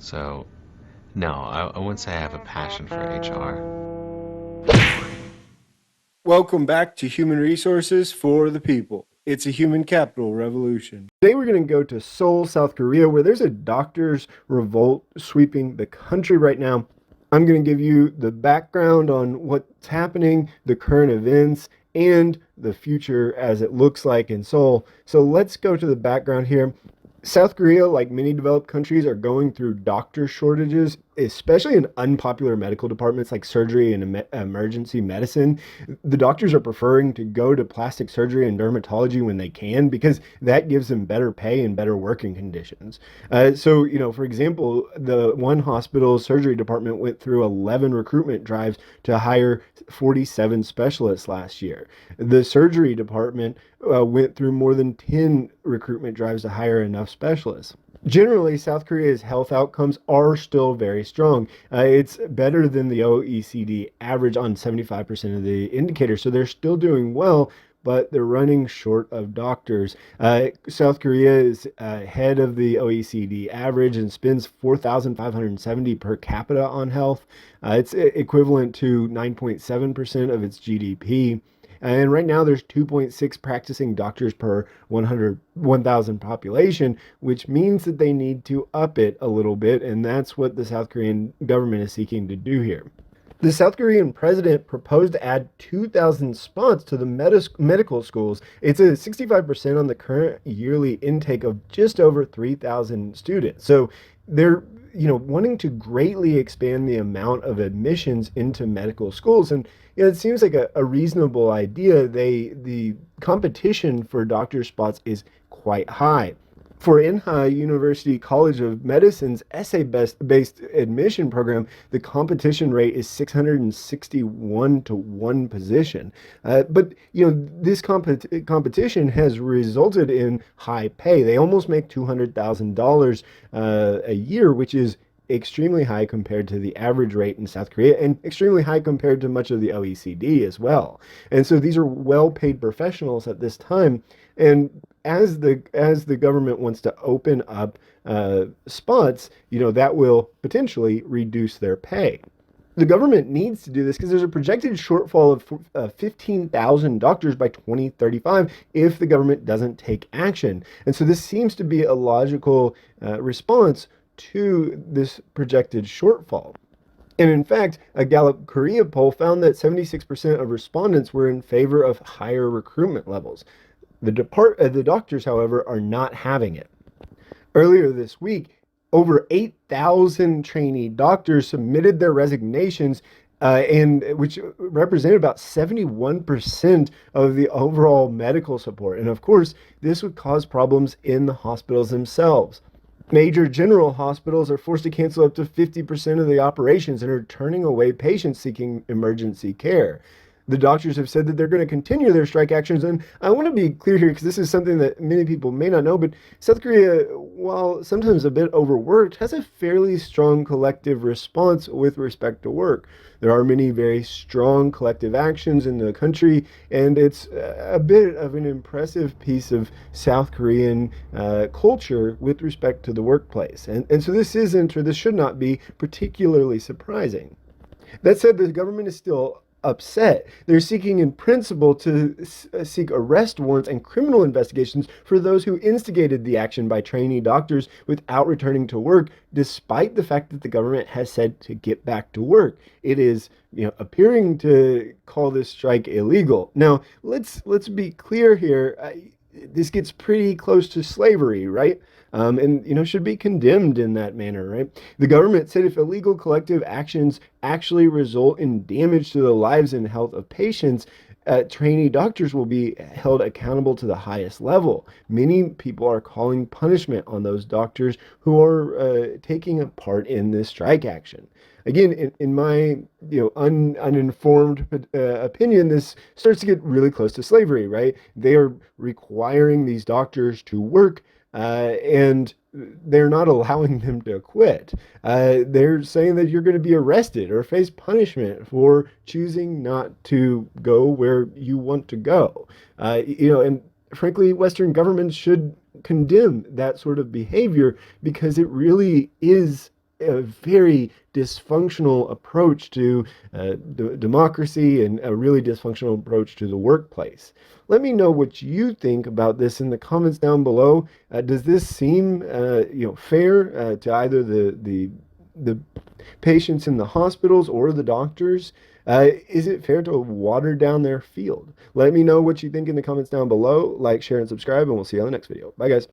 So, no, I wouldn't say I have a passion for HR. Welcome back to Human Resources for the People. It's a human capital revolution. Today we're going to go to Seoul, South Korea, where there's a doctors' revolt sweeping the country right now. I'm going to give you the background on what's happening, the current events, and the future as it looks like in Seoul. So let's go to the background here. South Korea, like many developed countries, are going through doctor shortages, especially in unpopular medical departments like surgery and emergency medicine. The doctors are preferring to go to plastic surgery and dermatology when they can because that gives them better pay and better working conditions. For example, the one hospital surgery department went through 11 recruitment drives to hire 47 specialists last year. The surgery department went through more than 10 recruitment drives to hire enough specialists. Generally, South Korea's health outcomes are still very strong. It's better than the OECD average on 75% of the indicators, so they're still doing well, but they're running short of doctors. South Korea is ahead of the OECD average and spends 4,570 per capita on health. It's equivalent to 9.7% of its GDP. And right now there's 2.6 practicing doctors per 1,000 population, which means that they need to up it a little bit. And that's what the South Korean government is seeking to do here. The South Korean president proposed to add 2,000 spots to the medical schools. It's a 65% on the current yearly intake of just over 3,000 students. So they're wanting to greatly expand the amount of admissions into medical schools. And it seems like a reasonable idea. The competition for doctor spots is quite high. For Inha University College of Medicine's essay-based admission program, the competition rate is 661 to one position. But this competition has resulted in high pay. They almost make $200,000 a year, which is extremely high compared to the average rate in South Korea and extremely high compared to much of the OECD as well. And so these are well-paid professionals at this time. And as the government wants to open up spots, that will potentially reduce their pay. The government needs to do this because there's a projected shortfall of 15,000 doctors by 2035 if the government doesn't take action. And so this seems to be a logical response to this projected shortfall. And in fact, a Gallup Korea poll found that 76% of respondents were in favor of higher recruitment levels. The doctors, however, are not having it. Earlier this week, over 8,000 trainee doctors submitted their resignations, and which represented about 71% of the overall medical support. And of course, this would cause problems in the hospitals themselves. Major general hospitals are forced to cancel up to 50% of the operations and are turning away patients seeking emergency care. The doctors have said that they're going to continue their strike actions. And I want to be clear here because this is something that many people may not know, but South Korea, while sometimes a bit overworked, has a fairly strong collective response with respect to work. There are many very strong collective actions in the country, and it's a bit of an impressive piece of South Korean culture with respect to the workplace. And so this should not be particularly surprising. That said, the government is still upset. They're seeking in principle to seek arrest warrants and criminal investigations for those who instigated the action by trainee doctors without returning to work, despite the fact that the government has said to get back to work. It is, appearing to call this strike illegal. Now, let's be clear here. This gets pretty close to slavery, right? And should be condemned in that manner, right? The government said if illegal collective actions actually result in damage to the lives and health of patients, trainee doctors will be held accountable to the highest level. Many people are calling punishment on those doctors who are taking a part in this strike action. Again, in my uninformed opinion, this starts to get really close to slavery, right? They are requiring these doctors to work, and they're not allowing them to quit. They're saying that you're going to be arrested or face punishment for choosing not to go where you want to go. And frankly, Western governments should condemn that sort of behavior because it really is a very dysfunctional approach to democracy and a really dysfunctional approach to the workplace. Let me know what you think about this in the comments down below. Does this seem fair to either the patients in the hospitals or the doctors? Is it fair to water down their field? Let me know what you think in the comments down below. Like, share, and subscribe, and we'll see you on the next video. Bye, guys.